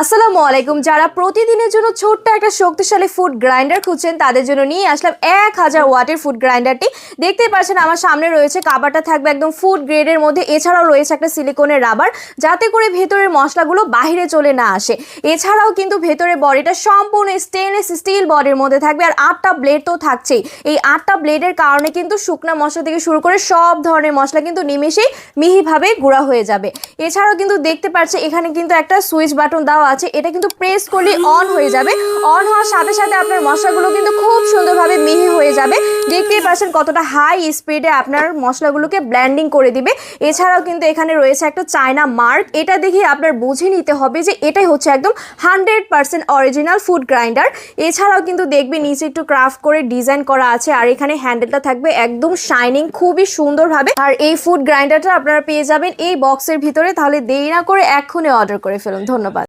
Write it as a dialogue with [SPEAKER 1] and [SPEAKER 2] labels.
[SPEAKER 1] আসসালামু আলাইকুম। যারা প্রতিদিনের জন্য ছোট্ট একটা শক্তিশালী ফুড গ্রাইন্ডার খুঁজছেন তাদের জন্য নিয়ে আসলাম 1000 ওয়াটের ফুড গ্রাইন্ডারটি। দেখতেই পাচ্ছেন আমার সামনে রয়েছে, কাভারটা থাকবে একদম ফুড গ্রেডের মধ্যে। এছাড়াও রয়েছে একটা সিলিকনের রাবার, যাতে করে ভেতরের মশলাগুলো বাহিরে চলে না আসে। এছাড়াও কিন্তু ভেতরের বডিটা সম্পূর্ণ স্টেনলেস স্টিল বডির মধ্যে থাকবে, আর 8টা ব্লেড তো থাকছেই। এই 8টা ব্লেডের কারণে কিন্তু শুকনা মশলা থেকে শুরু করে সব ধরনের মশলা কিন্তু নিমেষেই মিহিভাবে গুঁড়া হয়ে যাবে। এছাড়াও কিন্তু দেখতে পাচ্ছি এখানে কিন্তু একটা সুইচ বাটন দেওয়া আছে, এটা কিন্তু প্রেস করলে অন হয়ে যাবে। অন হওয়ার সাথে সাথে আপনার মশলাগুলো কিন্তু খুব সুন্দরভাবে মিহি হয়ে যাবে। দেখতেই পাচ্ছেন কতটা হাই স্পিডে আপনার মশলাগুলোকে ব্লেন্ডিং করে দিবে। এছাড়াও কিন্তু এখানে রয়েছে একটা চায়না মার্ক, এটা দেখে আপনার বুঝে নিতে হবে যে এটাই হচ্ছে একদম 100% অরিজিনাল ফুড গ্রাইন্ডার। এছাড়াও কিন্তু দেখবে নিচে একটু ক্রাফট করে ডিজাইন করা আছে, আর এখানে হ্যান্ডেলটা থাকবে একদম শাইনিং, খুবই সুন্দরভাবে। আর এই ফুড গ্রাইন্ডারটা আপনারা পেয়ে যাবেন এই বক্সের ভিতরে। তাহলে দেরি না করে এক্ষুনি অর্ডার করে ফেলুন। ধন্যবাদ।